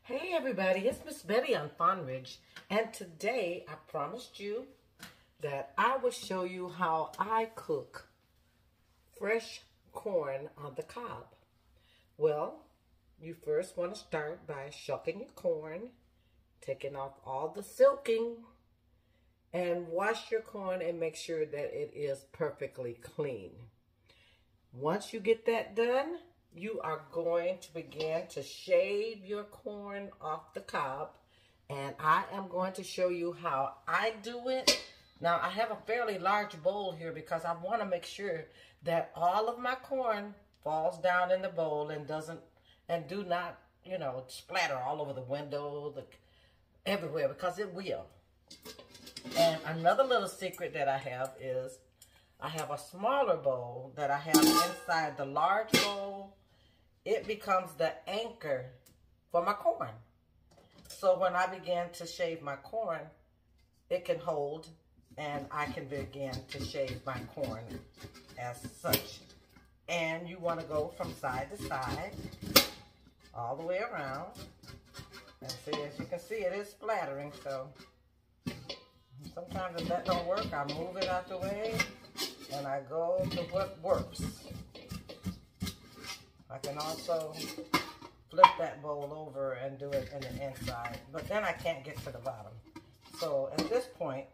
Hey everybody, it's Miss Betty on Fawn Ridge, and today I promised you that I would show you how I cook fresh corn on the cob. Well, you first want to start by shucking your corn, taking off all the silking, and wash your corn and make sure that it is perfectly clean. Once you get that done, you are going to begin to shave your corn off the cob, and I am going to show you how I do it. Now, I have a fairly large bowl here because I want to make sure that all of my corn falls down in the bowl and do not, splatter all over the window, everywhere, because it will. And another little secret that I have is I have a smaller bowl that I have inside the large bowl. It becomes the anchor for my corn. So when I begin to shave my corn, it can hold and I can begin to shave my corn as such. And you want to go from side to side, all the way around. And see, as you can see, it is splattering, so sometimes if that don't work, I move it out the way and I go to what works. I can also flip that bowl over and do it in the inside, but then I can't get to the bottom. So at this point,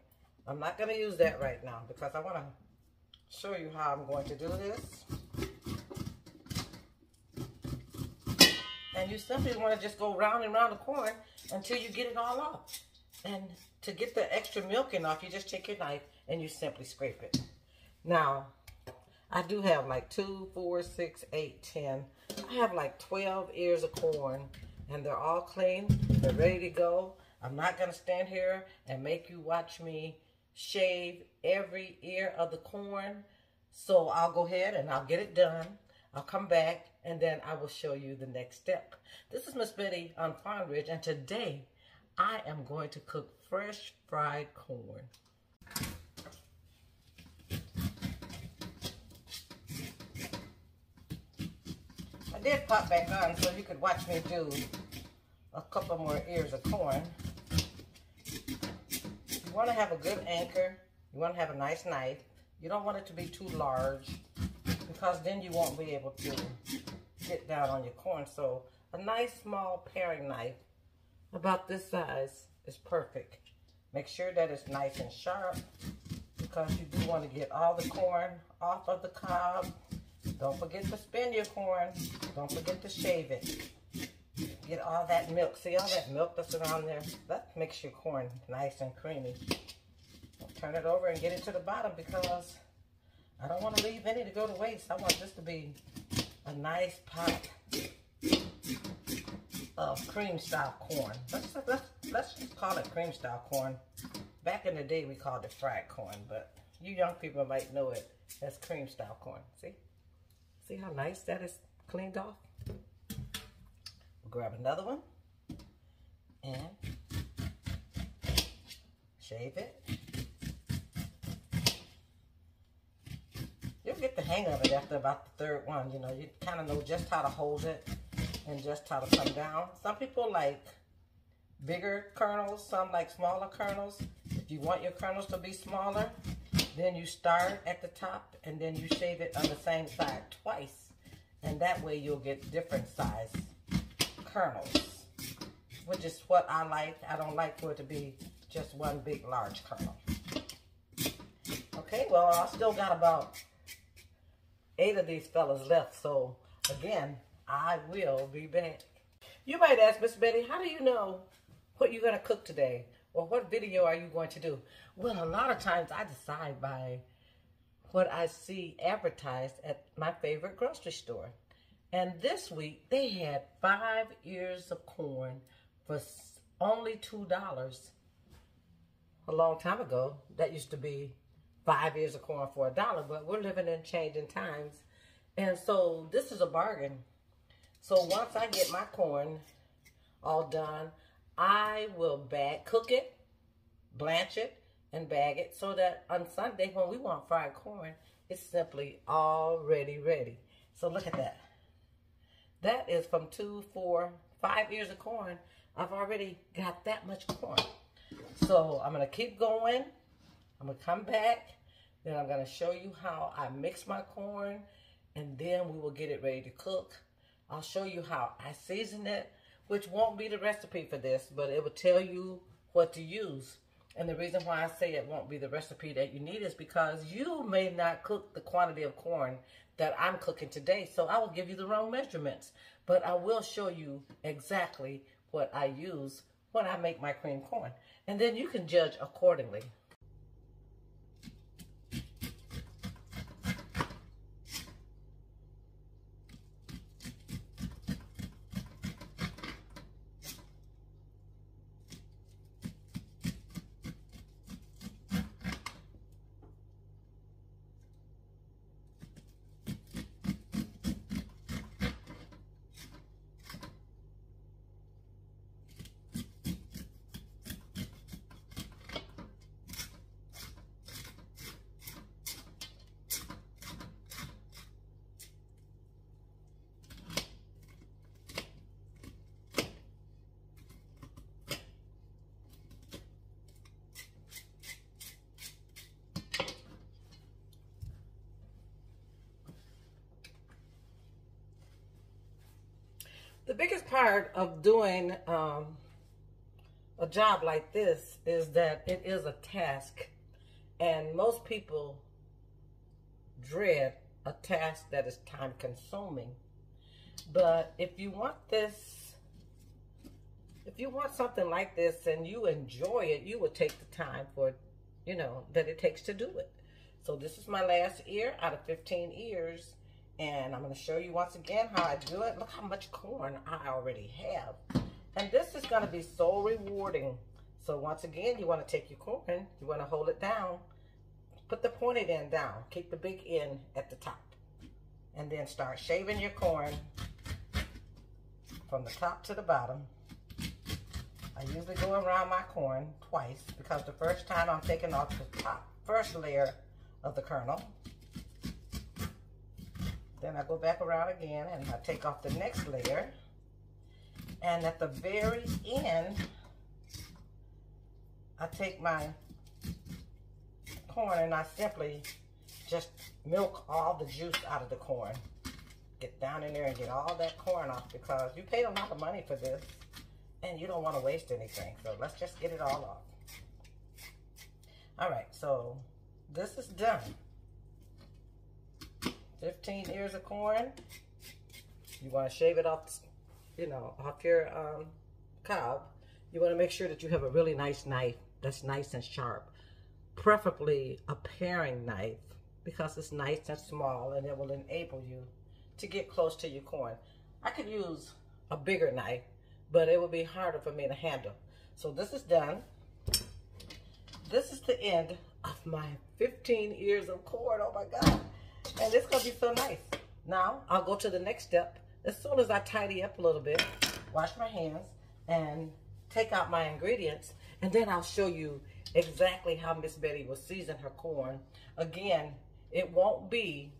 I'm not going to use that right now because I want to show you how I'm going to do this. And you simply want to just go round and round the corn until you get it all off. And to get the extra milking off, you just take your knife and you simply scrape it. Now, I do have like 2, 4, 6, 8, 10. I have like 12 ears of corn, and they're all clean. They're ready to go. I'm not going to stand here and make you watch me shave every ear of the corn. So I'll go ahead and I'll get it done. I'll come back, and then I will show you the next step. This is Miss Betty on Fawn Ridge, and today I am going to cook fresh fried corn. I did pop back on so you could watch me do a couple more ears of corn. You want to have a good anchor. You want to have a nice knife. You don't want it to be too large because then you won't be able to get down on your corn. So a nice small paring knife about this size is perfect. Make sure that it's nice and sharp because you do want to get all the corn off of the cob. Don't forget to spin your corn. Don't forget to shave it. Get all that milk. See all that milk that's around there? That makes your corn nice and creamy. Turn it over and get it to the bottom because I don't want to leave any to go to waste. I want this to be a nice pot of cream style corn. Let's just call it cream style corn. Back in the day, we called it fried corn, but you young people might know it as cream style corn. See how nice that is cleaned off? We'll grab another one and shave it. You'll get the hang of it after about the third one. You kind of know just how to hold it and just how to come down. Some people like bigger kernels, some like smaller kernels. If you want your kernels to be smaller, then you start at the top and then you shave it on the same side twice. And that way you'll get different size kernels, which is what I like. I don't like for it to be just one big large kernel. Okay, well, I still got about 8 of these fellas left. So again, I will be back. You might ask, Miss Betty, how do you know what you're going to cook today? Or what video are you going to do? Well, a lot of times I decide by what I see advertised at my favorite grocery store. And this week, they had 5 ears of corn for only $2. A long time ago, that used to be 5 ears of corn for $1, but we're living in changing times. And so this is a bargain. So once I get my corn all done, I will cook it, blanch it, and bag it so that on Sunday when we want fried corn, it's simply already ready. So look at that. That is from 2, 4, 5 ears of corn, I've already got that much corn. So I'm going to keep going. I'm going to come back. Then I'm going to show you how I mix my corn. And then we will get it ready to cook. I'll show you how I season it, which won't be the recipe for this, but it will tell you what to use. And the reason why I say it won't be the recipe that you need is because you may not cook the quantity of corn that I'm cooking today. So I will give you the wrong measurements, but I will show you exactly what I use when I make my cream corn. And then you can judge accordingly. The biggest part of doing a job like this is that it is a task, and most people dread a task that is time consuming. But if you want something like this and you enjoy it, you will take the time for, that it takes to do it. So this is my last ear out of 15 ears. And I'm going to show you once again how I do it. Look how much corn I already have. And this is going to be so rewarding. So once again, you want to take your corn, you want to hold it down, put the pointed end down, keep the big end at the top. And then start shaving your corn from the top to the bottom. I usually go around my corn twice because the first time I'm taking off the first layer of the kernel. Then I go back around again and I take off the next layer. And at the very end, I take my corn and I simply just milk all the juice out of the corn. Get down in there and get all that corn off because you paid a lot of money for this and you don't want to waste anything. So let's just get it all off. All right, so this is done. 15 ears of corn. You want to shave it off, off your cob. You want to make sure that you have a really nice knife that's nice and sharp. Preferably a paring knife because it's nice and small and it will enable you to get close to your corn. I could use a bigger knife, but it would be harder for me to handle. So this is done. This is the end of my 15 ears of corn. Oh my God. And it's going to be so nice. Now, I'll go to the next step. As soon as I tidy up a little bit, wash my hands, and take out my ingredients, and then I'll show you exactly how Miss Betty will season her corn. Again, it won't be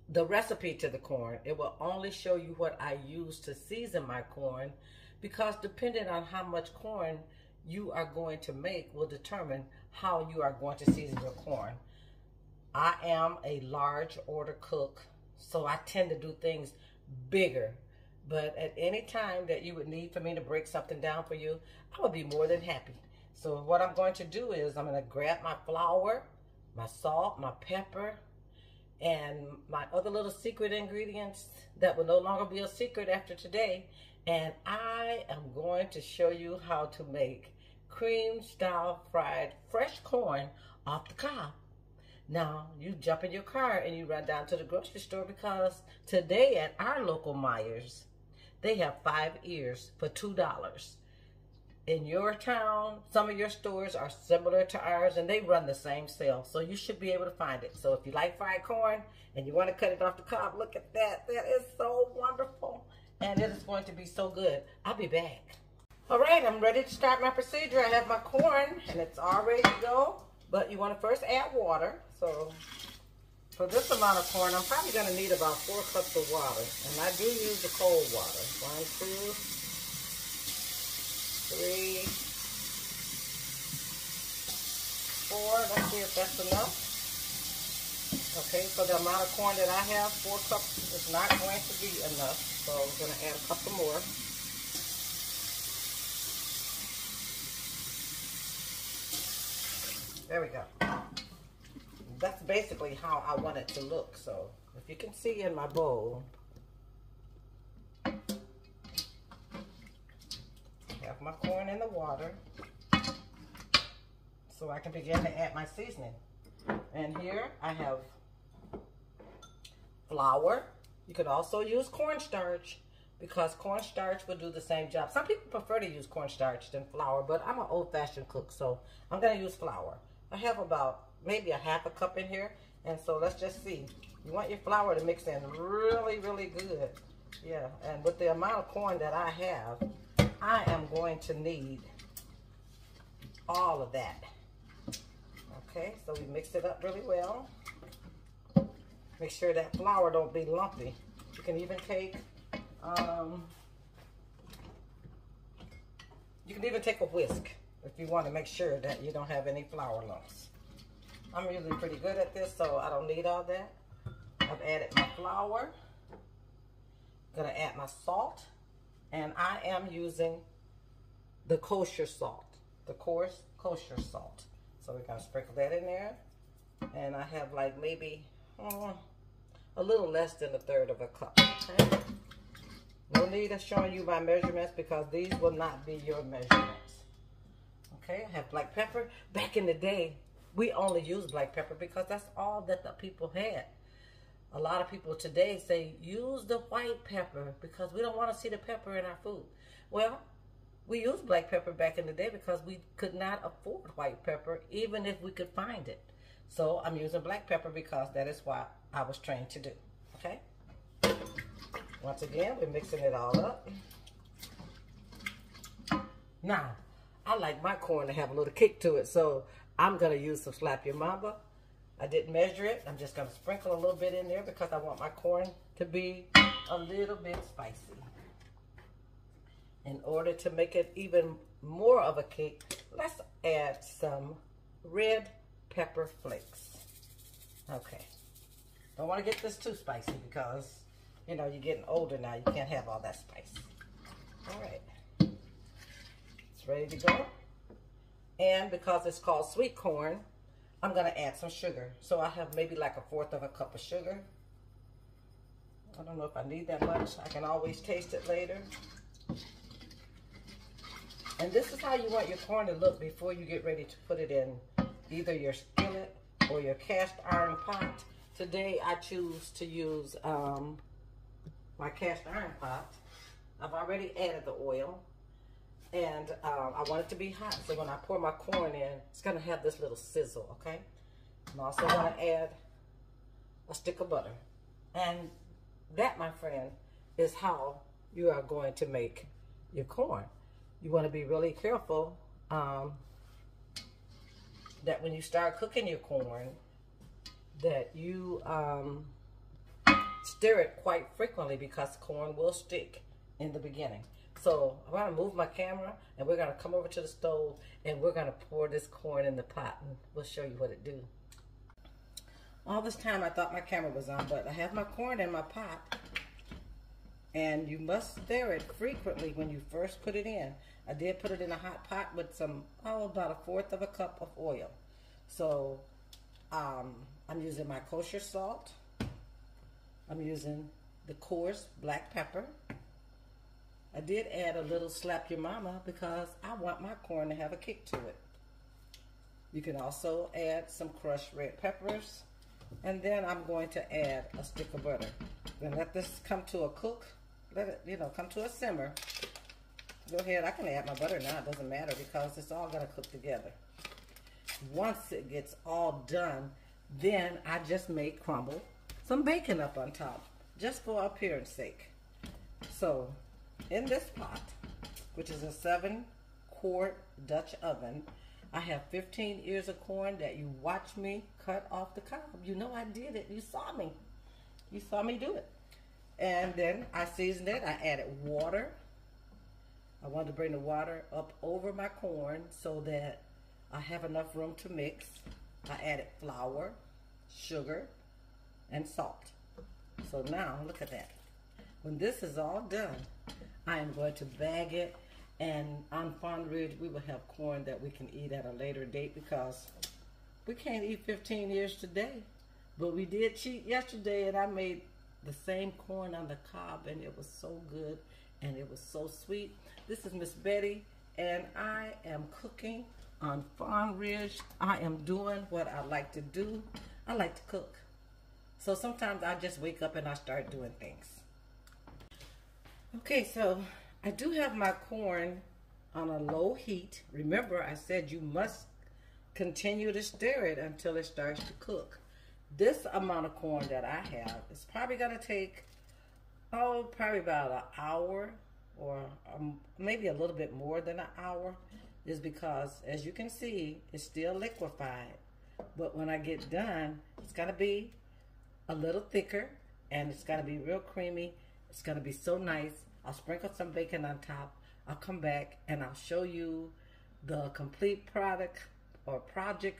the recipe to the corn. It will only show you what I use to season my corn, because depending on how much corn you are going to make will determine how you are going to season your corn. I am a large order cook, so I tend to do things bigger. But at any time that you would need for me to break something down for you, I would be more than happy. So what I'm going to do is I'm going to grab my flour, my salt, my pepper, and my other little secret ingredients that will no longer be a secret after today. And I am going to show you how to make cream-style fried fresh corn off the cob. Now, you jump in your car and you run down to the grocery store because today at our local Meijer's, they have 5 ears for $2. In your town, some of your stores are similar to ours and they run the same sale. So you should be able to find it. So if you like fried corn and you want to cut it off the cob, look at that. That is so wonderful. And it is going to be so good. I'll be back. All right, I'm ready to start my procedure. I have my corn and it's all ready to go. But you want to first add water. So For this amount of corn, I'm probably going to need about 4 cups of water. And I do use the cold water. 1, 2, 3, 4. Let's see if that's enough. Okay, for the amount of corn that I have, 4 cups is not going to be enough. So I'm going to add a couple more. There we go. That's basically how I want it to look. So if you can see in my bowl, I have my corn in the water so I can begin to add my seasoning. And here I have flour. You could also use cornstarch because cornstarch will do the same job. Some people prefer to use cornstarch than flour, but I'm an old-fashioned cook, so I'm going to use flour. I have about maybe a half a cup in here, and so let's just see. You want your flour to mix in really, really good. Yeah, and with the amount of corn that I have, I am going to need all of that. Okay, so we mix it up really well. Make sure that flour don't be lumpy. You can even take, a whisk if you want to make sure that you don't have any flour lumps. I'm usually pretty good at this, so I don't need all that. I've added my flour. I'm gonna add my salt, and I am using the kosher salt, the coarse kosher salt. So we're gonna sprinkle that in there, and I have like maybe a little less than 1/3 of a cup. Okay? No need of showing you my measurements because these will not be your measurements. Okay, I have black pepper. Back in the day, we only used black pepper because that's all that the people had. A lot of people today say, use the white pepper because we don't want to see the pepper in our food. Well, we used black pepper back in the day because we could not afford white pepper, even if we could find it. So I'm using black pepper because that is what I was trained to do. Okay? Once again, we're mixing it all up. Now, I like my corn to have a little kick to it, so I'm going to use some Slap Your Mama. I didn't measure it. I'm just going to sprinkle a little bit in there because I want my corn to be a little bit spicy. In order to make it even more of a kick, let's add some red pepper flakes. Okay. Don't want to get this too spicy because, you know, you're getting older now. You can't have all that spice. All right. It's ready to go. And because it's called sweet corn, I'm going to add some sugar. So I have maybe like 1/4 of a cup of sugar. I don't know if I need that much. I can always taste it later. And this is how you want your corn to look before you get ready to put it in either your skillet or your cast iron pot. Today I choose to use my cast iron pot. I've already added the oil. And I want it to be hot, so when I pour my corn in, it's going to have this little sizzle, okay? I'm also going to add a stick of butter. And that, my friend, is how you are going to make your corn. You want to be really careful that when you start cooking your corn, that you stir it quite frequently because corn will stick in the beginning. So I'm going to move my camera and we're going to come over to the stove and we're going to pour this corn in the pot and we'll show you what it do. All this time I thought my camera was on, but I have my corn in my pot and you must stir it frequently when you first put it in. I did put it in a hot pot with some, about 1/4 of a cup of oil. So I'm using my kosher salt. I'm using the coarse black pepper. I did add a little Slap Your Mama because I want my corn to have a kick to it. You can also add some crushed red peppers. And then I'm going to add a stick of butter. Then let this come to a cook. Let it, come to a simmer. Go ahead, I can add my butter now. It doesn't matter because it's all going to cook together. Once it gets all done, then I just may crumble some bacon up on top, just for appearance sake. So, in this pot, which is a 7-quart Dutch oven, I have 15 ears of corn that you watched me cut off the cob. You know I did it. You saw me. You saw me do it. And then I seasoned it. I added water. I wanted to bring the water up over my corn so that I have enough room to mix. I added flour, sugar, and salt. So now, look at that. When this is all done, I am going to bag it. And on Fawn Ridge, we will have corn that we can eat at a later date because we can't eat 15 ears today. But we did cheat yesterday, and I made the same corn on the cob, and it was so good, and it was so sweet. This is Miss Betty, and I am cooking on Fawn Ridge. I am doing what I like to do. I like to cook. So sometimes I just wake up and I start doing things. Okay, so I do have my corn on a low heat. Remember, I said you must continue to stir it until it starts to cook. This amount of corn that I have is probably going to take, probably about an hour or maybe a little bit more than an hour, is because, as you can see, it's still liquefied. But when I get done, it's going to be a little thicker and it's going to be real creamy. It's going to be so nice. I'll sprinkle some bacon on top. I'll come back and I'll show you the complete product or project.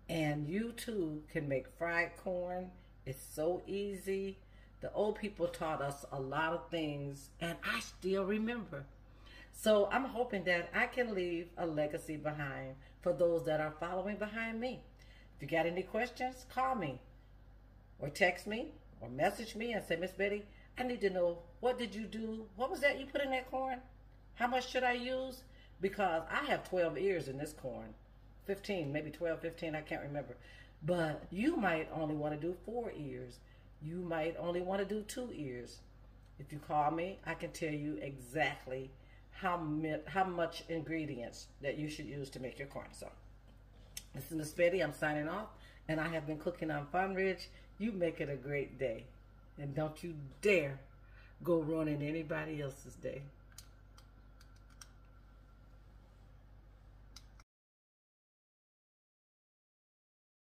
And you too can make fried corn. It's so easy. The old people taught us a lot of things and I still remember. So I'm hoping that I can leave a legacy behind for those that are following behind me. If you got any questions, call me or text me or message me and say, Miss Betty, I need to know, what did you do? What was that you put in that corn? How much should I use? Because I have 12 ears in this corn. 15, maybe 12, 15, I can't remember. But you might only want to do 4 ears. You might only want to do 2 ears. If you call me, I can tell you exactly how much ingredients that you should use to make your corn. So, this is Miss Betty. I'm signing off. And I have been cooking on Fawn Ridge. You make it a great day. And don't you dare go ruining anybody else's day.